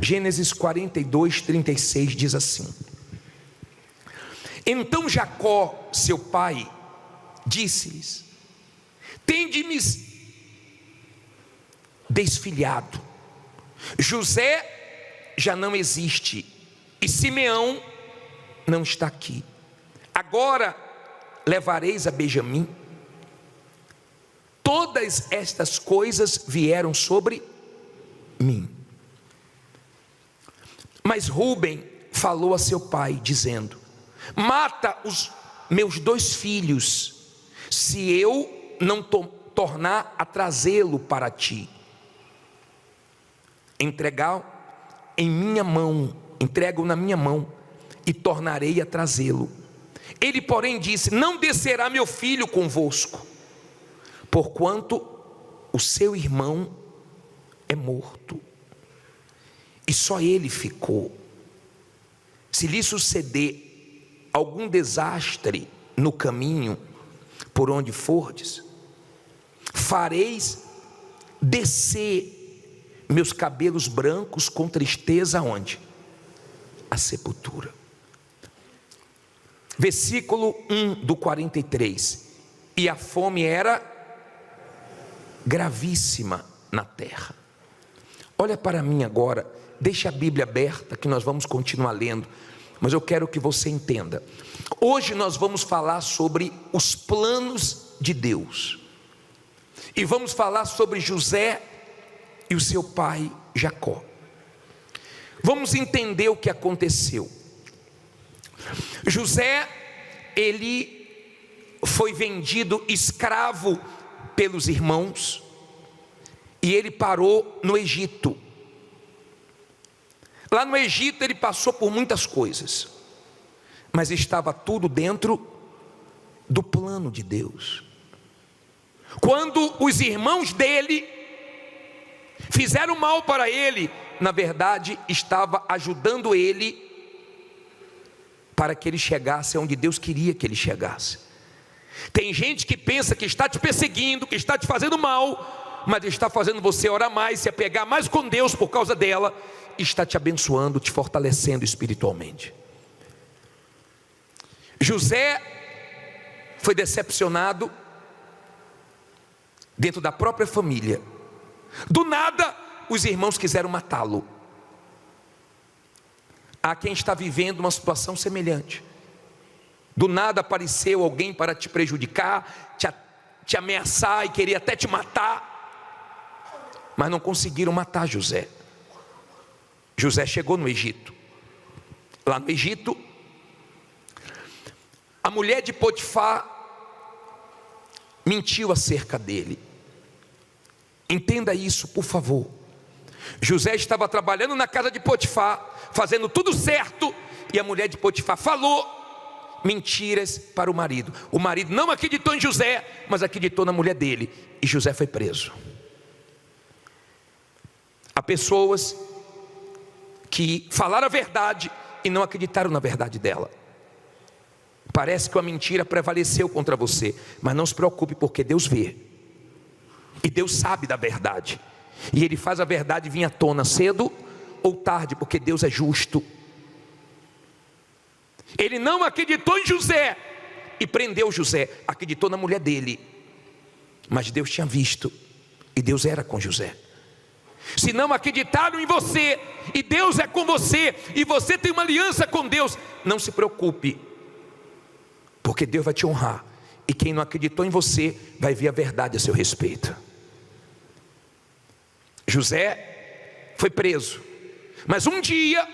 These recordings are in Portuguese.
Gênesis 42, 36 diz assim: então Jacó, seu pai, disse-lhes: tende-me desfilhado, José já não existe e Simeão não está aqui. Agora levareis a Benjamim. Todas estas coisas vieram sobre mim. Mas Rúben falou a seu pai, dizendo: mata os meus 2 filhos, se eu não tornar a trazê-lo para ti. Entrego-o na minha mão, e tornarei a trazê-lo. Ele, porém, disse: não descerá meu filho convosco, porquanto o seu irmão é morto, e só ele ficou. Se lhe suceder algum desastre no caminho por onde fordes, fareis descer meus cabelos brancos com tristeza aonde? A sepultura. Versículo 1 do 43. E a fome era gravíssima na terra. Olha para mim agora, deixa a Bíblia aberta que nós vamos continuar lendo, mas eu quero que você entenda. Hoje nós vamos falar sobre os planos de Deus, e vamos falar sobre José e o seu pai Jacó. Vamos entender o que aconteceu. José, ele foi vendido escravo pelos irmãos, e ele parou no Egito. Lá no Egito ele passou por muitas coisas, mas estava tudo dentro do plano de Deus. Quando os irmãos dele fizeram mal para ele, na verdade estava ajudando ele para que ele chegasse onde Deus queria que ele chegasse. Tem gente que pensa que está te perseguindo, que está te fazendo mal, mas está fazendo você orar mais, se apegar mais com Deus por causa dela, e está te abençoando, te fortalecendo espiritualmente. José foi decepcionado dentro da própria família. Do nada, os irmãos quiseram matá-lo. Há quem está vivendo uma situação semelhante. Do nada apareceu alguém para te prejudicar, te ameaçar e queria até te matar, mas não conseguiram matar José. José chegou no Egito. Lá no Egito, a mulher de Potifar mentiu acerca dele. Entenda isso, por favor. José estava trabalhando na casa de Potifar, fazendo tudo certo, e a mulher de Potifar falou mentiras para o marido. O marido não acreditou em José, mas acreditou na mulher dele, e José foi preso. Há pessoas que falaram a verdade e não acreditaram na verdade dela. Parece que a mentira prevaleceu contra você, mas não se preocupe, porque Deus vê, e Deus sabe da verdade, e Ele faz a verdade vir à tona cedo ou tarde, porque Deus é justo. Ele não acreditou em José e prendeu José, acreditou na mulher dele, mas Deus tinha visto, e Deus era com José. Se não acreditaram em você, e Deus é com você, e você tem uma aliança com Deus, não se preocupe, porque Deus vai te honrar, e quem não acreditou em você vai ver a verdade a seu respeito. José foi preso, mas um dia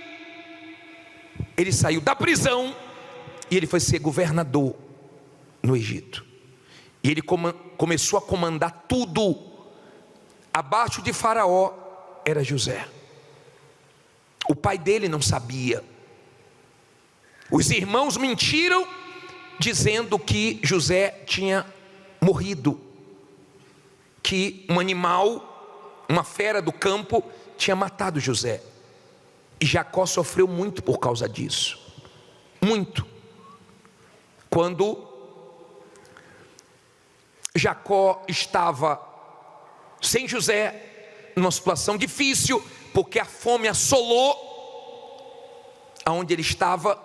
ele saiu da prisão e ele foi ser governador no Egito, e ele começou a comandar tudo. Abaixo de Faraó era José. O pai dele não sabia. Os irmãos mentiram, dizendo que José tinha morrido, que um animal, uma fera do campo, tinha matado José. E Jacó sofreu muito por causa disso, muito. Quando Jacó estava sem José, numa situação difícil, porque a fome assolou aonde ele estava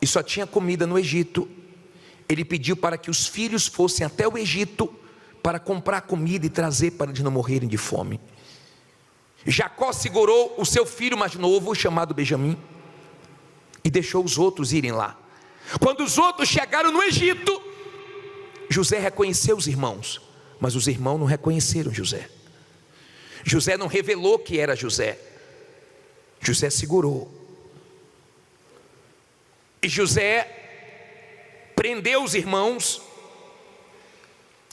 e só tinha comida no Egito. Ele pediu para que os filhos fossem até o Egito para comprar comida e trazer para eles não morrerem de fome. Jacó segurou o seu filho mais novo, chamado Benjamim, e deixou os outros irem lá. Quando os outros chegaram no Egito, José reconheceu os irmãos, mas os irmãos não reconheceram José. José não revelou que era José. José segurou. E José prendeu os irmãos,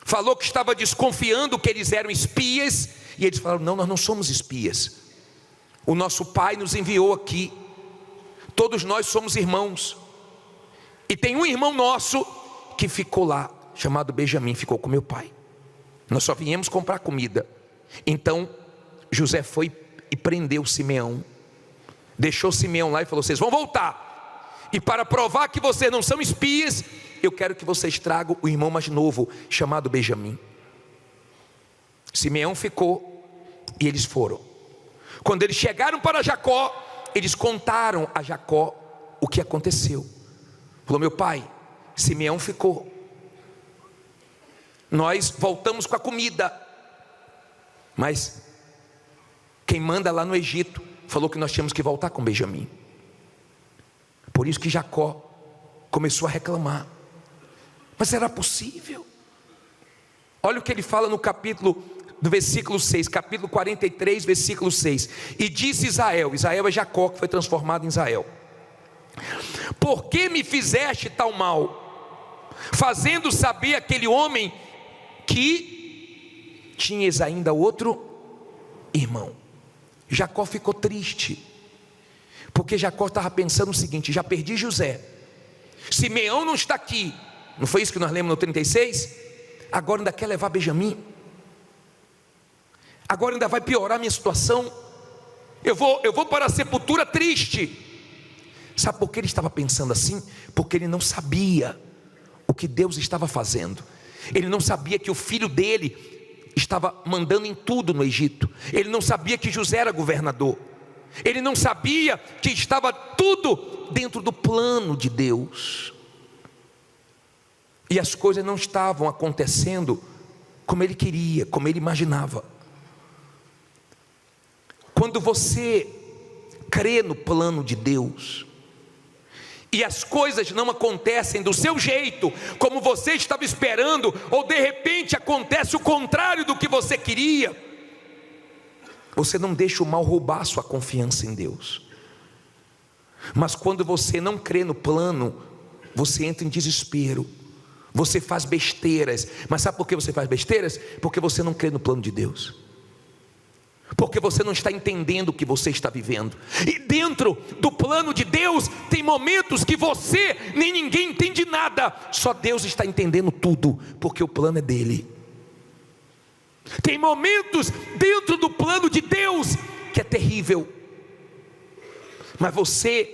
falou que estava desconfiando que eles eram espias, e eles falaram: não, nós não somos espias, o nosso pai nos enviou aqui, todos nós somos irmãos, e tem um irmão nosso que ficou lá, chamado Benjamim, ficou com meu pai, nós só viemos comprar comida. Então José foi e prendeu Simeão, deixou Simeão lá e falou: vocês vão voltar, e para provar que vocês não são espias, eu quero que vocês tragam o irmão mais novo, chamado Benjamim. Simeão ficou e eles foram. Quando eles chegaram para Jacó, eles contaram a Jacó o que aconteceu. Falou: meu pai, Simeão ficou, nós voltamos com a comida, mas quem manda lá no Egito falou que nós tínhamos que voltar com Benjamim. Por isso que Jacó começou a reclamar. Mas era possível? Olha o que ele fala no versículo 6, capítulo 43, versículo 6. E disse Israel, Israel é Jacó, que foi transformado em Israel: por que me fizeste tal mal, fazendo saber aquele homem que tinhas ainda outro irmão? Jacó ficou triste, porque Jacó estava pensando o seguinte: já perdi José, Simeão não está aqui, não foi isso que nós lemos no 36? Agora ainda quer levar Benjamim, agora ainda vai piorar a minha situação, eu vou para a sepultura triste. Sabe por que ele estava pensando assim? Porque ele não sabia o que Deus estava fazendo. Ele não sabia que o filho dele estava mandando em tudo no Egito. Ele não sabia que José era governador. Ele não sabia que estava tudo dentro do plano de Deus. E as coisas não estavam acontecendo como ele queria, como ele imaginava. Quando você crê no plano de Deus e as coisas não acontecem do seu jeito, como você estava esperando, ou de repente acontece o contrário do que você queria, você não deixa o mal roubar sua confiança em Deus. Mas quando você não crê no plano, você entra em desespero, você faz besteiras. Mas sabe por que você faz besteiras? Porque você não crê no plano de Deus, porque você não está entendendo o que você está vivendo. E dentro do plano de Deus tem momentos que você nem ninguém entende nada, só Deus está entendendo tudo, porque o plano é dele. Tem momentos dentro do plano de Deus que é terrível, mas você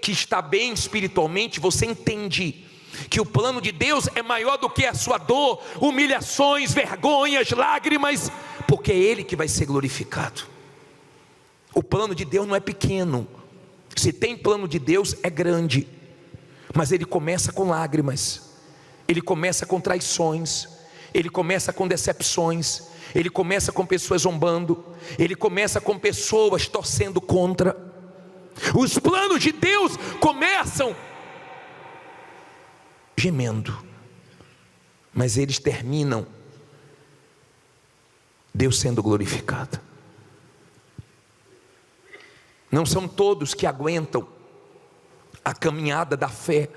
que está bem espiritualmente, você entende que o plano de Deus é maior do que a sua dor, humilhações, vergonhas, lágrimas, porque é Ele que vai ser glorificado. O plano de Deus não é pequeno. Se tem plano de Deus, é grande, mas ele começa com lágrimas, ele começa com traições, ele começa com decepções, ele começa com pessoas zombando, ele começa com pessoas torcendo contra. Os planos de Deus começam gemendo, mas eles terminam Deus sendo glorificado. Não são todos que aguentam a caminhada da fé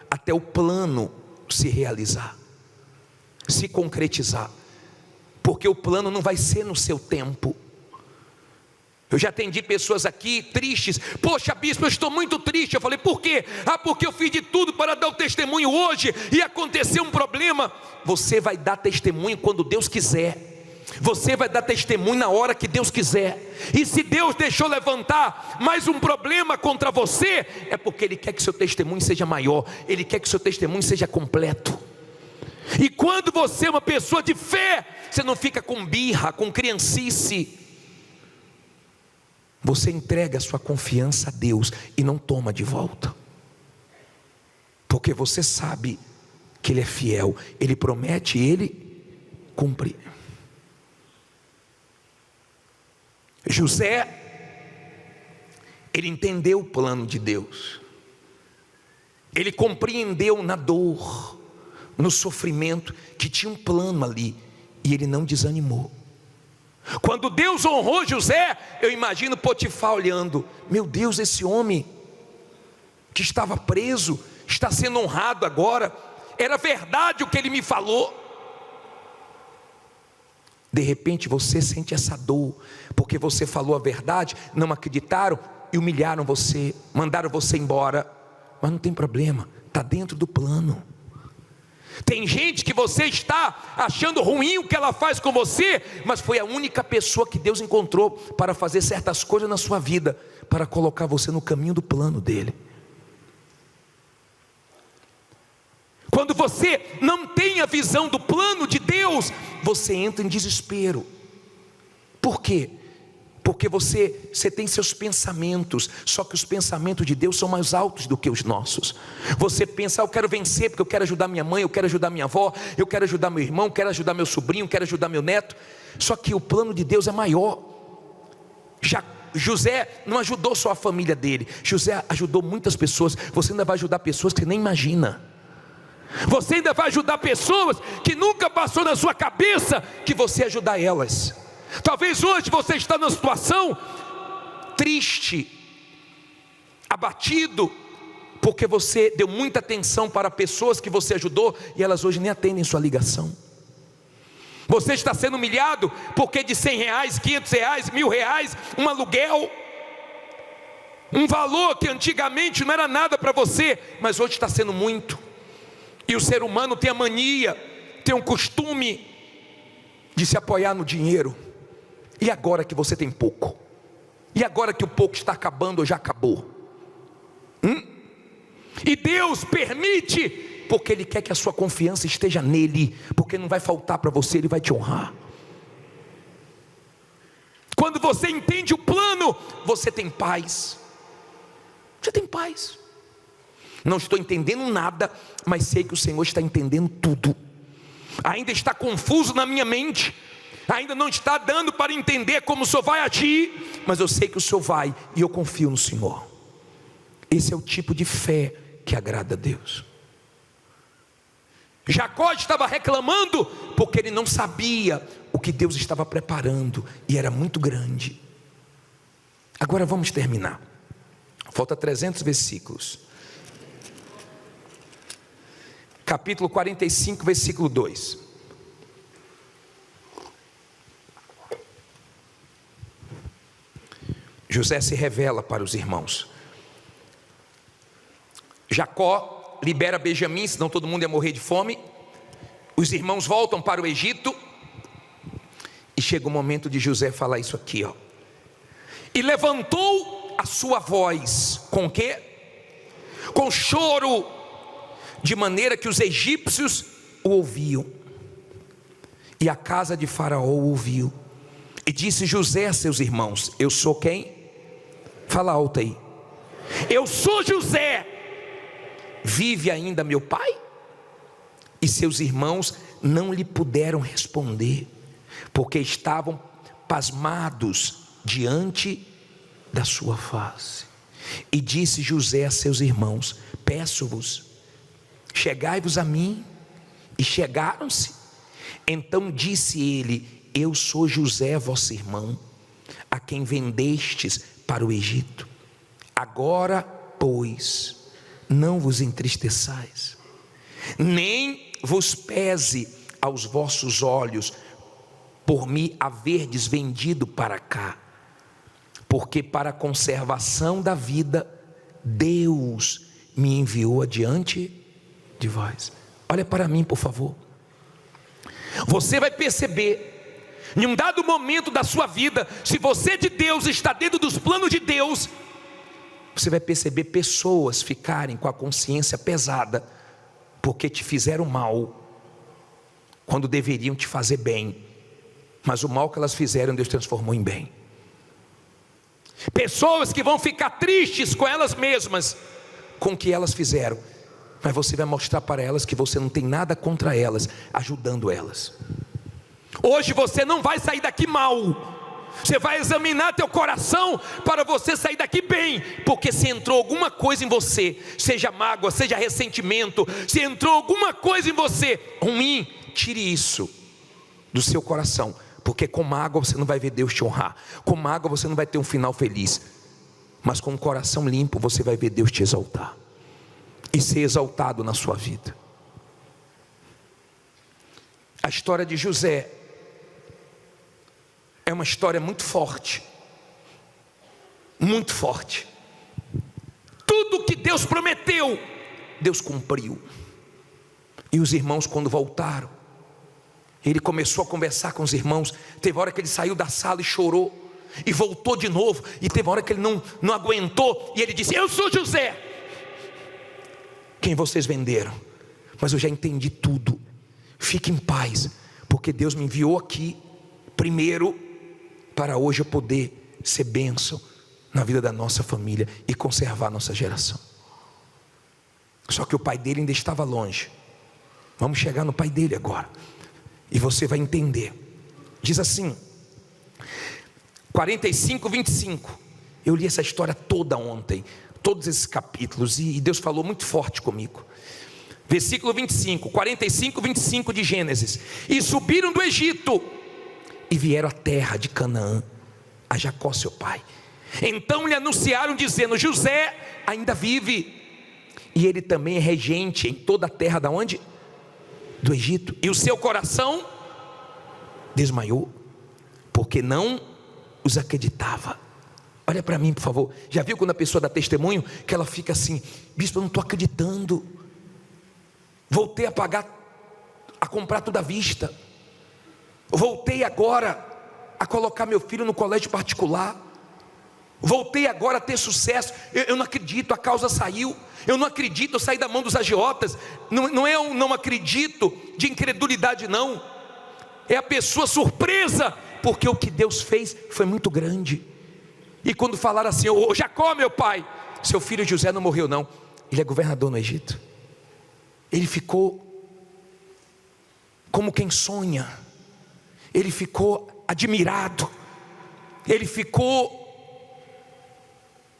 até o plano se realizar, se concretizar, porque o plano não vai ser no seu tempo. Eu já atendi pessoas aqui tristes: poxa bispo, eu estou muito triste. Eu falei: por quê? Porque eu fiz de tudo para dar o testemunho hoje e aconteceu um problema. Você vai dar testemunho quando Deus quiser, você vai dar testemunho na hora que Deus quiser. E se Deus deixou levantar mais um problema contra você, é porque Ele quer que seu testemunho seja maior, Ele quer que seu testemunho seja completo. E quando você é uma pessoa de fé, você não fica com birra, com criancice. você entrega a sua confiança a Deus e não toma de volta, porque você sabe que Ele é fiel, Ele promete e Ele cumpre. José, ele entendeu o plano de Deus, ele compreendeu na dor, no sofrimento, que tinha um plano ali, e ele não desanimou. Quando Deus honrou José, eu imagino Potifar olhando: meu Deus, esse homem que estava preso, está sendo honrado agora, era verdade o que ele me falou. De repente você sente essa dor, porque você falou a verdade, não acreditaram e humilharam você, mandaram você embora, mas não tem problema, está dentro do plano. Tem gente que você está achando ruim o que ela faz com você, mas foi a única pessoa que Deus encontrou para fazer certas coisas na sua vida, para colocar você no caminho do plano dele. Quando você não tem a visão do plano de Deus, você entra em desespero. Por quê? Porque você tem seus pensamentos, só que os pensamentos de Deus são mais altos do que os nossos. Você pensa: eu quero vencer porque eu quero ajudar minha mãe, eu quero ajudar minha avó, eu quero ajudar meu irmão, eu quero ajudar meu sobrinho, eu quero ajudar meu neto. Só que o plano de Deus é maior. José não ajudou só a família dele, José ajudou muitas pessoas. Você ainda vai ajudar pessoas que você nem imagina. Você ainda vai ajudar pessoas que nunca passou na sua cabeça que você ia ajudar elas. Talvez hoje você está numa situação triste, abatido, porque você deu muita atenção para pessoas que você ajudou e elas hoje nem atendem sua ligação. Você está sendo humilhado porque de R$100, R$500, R$1.000, um aluguel, um valor que antigamente não era nada para você, mas hoje está sendo muito. E o ser humano tem a mania, tem um costume de se apoiar no dinheiro. E agora que você tem pouco? E agora que o pouco está acabando ou já acabou? E Deus permite, porque Ele quer que a sua confiança esteja nele, porque não vai faltar para você, Ele vai te honrar. Quando você entende o plano, você tem paz. Você tem paz. Não estou entendendo nada, mas sei que o Senhor está entendendo tudo. Ainda está confuso na minha mente, ainda não está dando para entender como o Senhor vai agir, mas eu sei que o Senhor vai, e eu confio no Senhor. Esse é o tipo de fé que agrada a Deus. Jacó estava reclamando, porque ele não sabia o que Deus estava preparando, e era muito grande. Agora vamos terminar, falta 300 versículos. Capítulo 45, versículo 2. José se revela para os irmãos. Jacó libera Benjamim, senão todo mundo ia morrer de fome. Os irmãos voltam para o Egito. E chega o momento de José falar isso aqui, ó. E levantou a sua voz, com o quê? Com choro, de maneira que os egípcios o ouviam, e a casa de Faraó o ouviu. E disse José a seus irmãos: eu sou quem? Fala alto aí. Eu sou José. Vive ainda meu pai? E seus irmãos não lhe puderam responder, porque estavam pasmados diante da sua face. E disse José a seus irmãos: peço-vos, chegai-vos a mim. E chegaram-se. Então disse ele: eu sou José, vosso irmão, a quem vendestes para o Egito. Agora, pois, não vos entristeçais, nem vos pese aos vossos olhos por me haverdes vendido para cá, porque para a conservação da vida Deus me enviou adiante de vós. Olha para mim, por favor. Você vai perceber, em um dado momento da sua vida, se você é de Deus, está dentro dos planos de Deus, você vai perceber pessoas ficarem com a consciência pesada, porque te fizeram mal, quando deveriam te fazer bem, mas o mal que elas fizeram, Deus transformou em bem. pessoas que vão ficar tristes com elas mesmas, com o que elas fizeram, mas você vai mostrar para elas que você não tem nada contra elas, ajudando elas. Hoje você não vai sair daqui mal. Você vai examinar teu coração para você sair daqui bem, porque se entrou alguma coisa em você, seja mágoa, seja ressentimento, se entrou alguma coisa em você ruim, tire isso do seu coração, porque com mágoa você não vai ver Deus te honrar, com mágoa você não vai ter um final feliz, mas com o coração limpo você vai ver Deus te exaltar e ser exaltado na sua vida. A história de José é uma história muito forte, muito forte. Tudo que Deus prometeu, Deus cumpriu. E os irmãos, quando voltaram, ele começou a conversar com os irmãos. Teve hora que ele saiu da sala e chorou, e voltou de novo. E teve hora que ele não aguentou, e ele disse: eu sou José, quem vocês venderam, mas eu já entendi tudo. Fique em paz, porque Deus me enviou aqui primeiro para hoje eu poder ser bênção na vida da nossa família e conservar a nossa geração. Só que o pai dele ainda estava longe. Vamos chegar no pai dele agora, e você vai entender. Diz assim, 45, 25. Eu li essa história toda ontem, todos esses capítulos, e Deus falou muito forte comigo. Versículo 25, 45, 25 de Gênesis. E subiram do Egito e vieram à terra de Canaã, a Jacó seu pai. Então lhe anunciaram dizendo: José ainda vive, e ele também é regente em toda a terra da onde? Do Egito. E o seu coração desmaiou, porque não os acreditava. Olha para mim, por favor. Já viu quando a pessoa dá testemunho, que ela fica assim: bispo, eu não estou acreditando, voltei a comprar tudo à vista, voltei agora a colocar meu filho no colégio particular, voltei agora a ter sucesso. Eu não acredito, a causa saiu. Eu não acredito, eu saí da mão dos agiotas. Não é um não acredito de incredulidade, não. É a pessoa surpresa, porque o que Deus fez foi muito grande. E quando falaram assim: ô Jacó meu pai, seu filho José não morreu não, ele é governador no Egito. Ele ficou como quem sonha, ele ficou admirado, ele ficou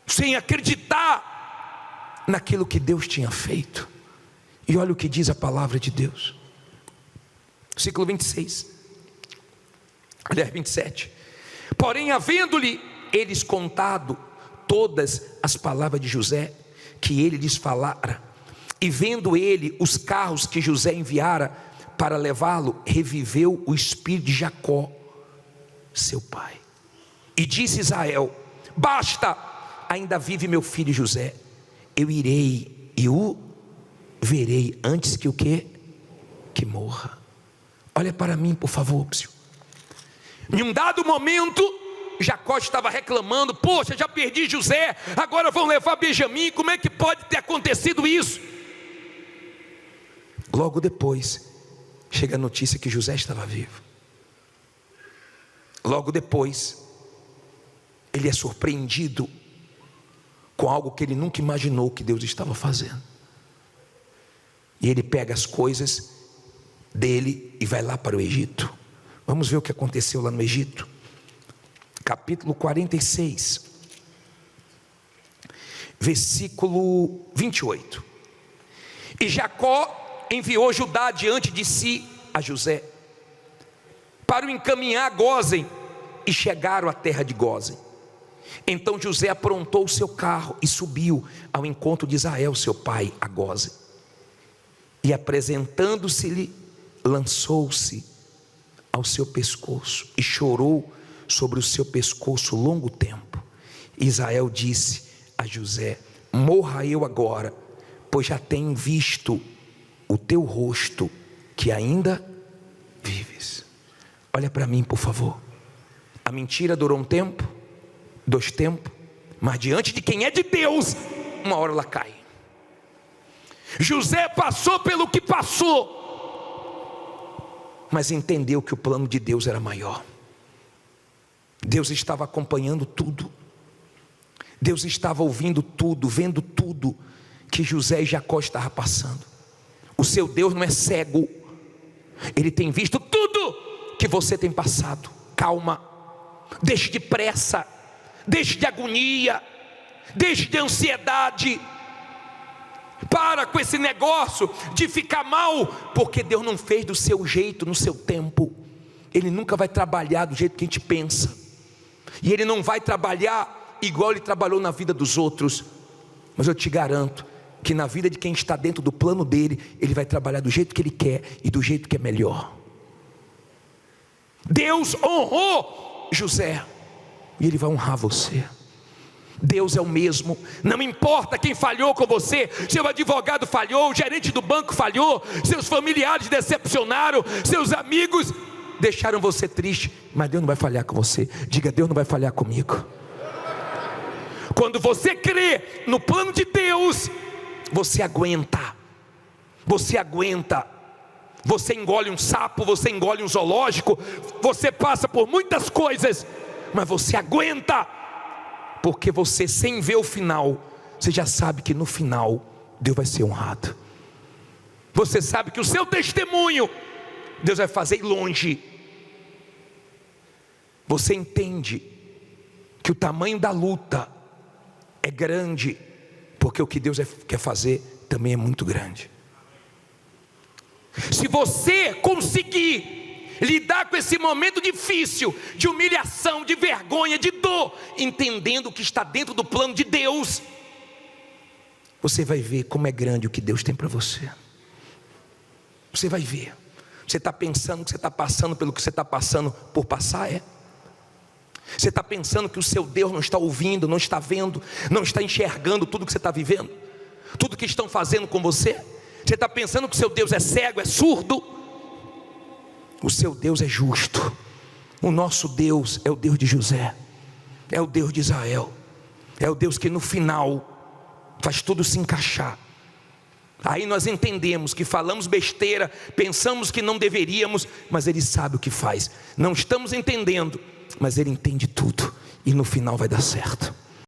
sem acreditar naquilo que Deus tinha feito. E olha o que diz a palavra de Deus, versículo 26, aliás 27. Porém, havendo-lhe eles contado todas as palavras de José, que ele lhes falara, e vendo ele os carros que José enviara para levá-lo, reviveu o espírito de Jacó seu pai, e disse Israel: basta, ainda vive meu filho José, eu irei e o verei antes que o quê? Que morra. Olha para mim, por favor, Psiu. Em um dado momento, Jacó estava reclamando: poxa, já perdi José, agora vão levar Benjamim, como é que pode ter acontecido isso? Logo depois, chega a notícia que José estava vivo. Logo depois, ele é surpreendido com algo que ele nunca imaginou que Deus estava fazendo. E ele pega as coisas dele e vai lá para o Egito. Vamos ver o que aconteceu lá no Egito. Capítulo 46, versículo 28. E Jacó enviou Judá diante de si a José, para o encaminhar a Gósen, e chegaram à terra de Gósen. Então José aprontou o seu carro e subiu ao encontro de Israel seu pai a Gósen, e apresentando-se-lhe, lançou-se ao seu pescoço e chorou sobre o seu pescoço longo tempo. Israel disse a José: morra eu agora, pois já tenho visto o teu rosto, que ainda vives. Olha para mim, por favor. A mentira durou um tempo, 2 tempos, mas diante de quem é de Deus, uma hora ela cai. José passou pelo que passou, mas entendeu que o plano de Deus era maior. Deus estava acompanhando tudo. Deus estava ouvindo tudo, vendo tudo que José e Jacó estavam passando. O seu Deus não é cego, Ele tem visto tudo que você tem passado. Calma, deixe de pressa, deixe de agonia, deixe de ansiedade. Para com esse negócio de ficar mal, porque Deus não fez do seu jeito, no seu tempo. Ele nunca vai trabalhar do jeito que a gente pensa, e Ele não vai trabalhar igual Ele trabalhou na vida dos outros. Mas eu te garanto que na vida de quem está dentro do plano dEle, Ele vai trabalhar do jeito que Ele quer e do jeito que é melhor. Deus honrou José, e Ele vai honrar você. Deus é o mesmo, não importa quem falhou com você. Seu advogado falhou, o gerente do banco falhou, seus familiares decepcionaram, seus amigos deixaram você triste, mas Deus não vai falhar com você. Diga: Deus não vai falhar comigo. Quando você crê no plano de Deus, você aguenta. Você aguenta. Você engole um sapo, você engole um zoológico, você passa por muitas coisas, mas você aguenta. Porque você, sem ver o final, você já sabe que no final Deus vai ser honrado. Você sabe que o seu testemunho Deus vai fazer ir longe. Você entende que o tamanho da luta é grande, porque o que Deus quer fazer também é muito grande. Se você conseguir lidar com esse momento difícil, de humilhação, de vergonha, de dor, entendendo que está dentro do plano de Deus, você vai ver como é grande o que Deus tem para você. Você vai ver. Você está pensando que você está passando pelo que você está passando por passar, é? Você está pensando que o seu Deus não está ouvindo, não está vendo, não está enxergando tudo que você está vivendo, tudo que estão fazendo com você? Você está pensando que o seu Deus é cego, é surdo? O seu Deus é justo. O nosso Deus é o Deus de José, é o Deus de Israel, é o Deus que no final faz tudo se encaixar. Aí nós entendemos que falamos besteira, pensamos que não deveríamos, mas Ele sabe o que faz. Não estamos entendendo, mas Ele entende tudo, e no final vai dar certo.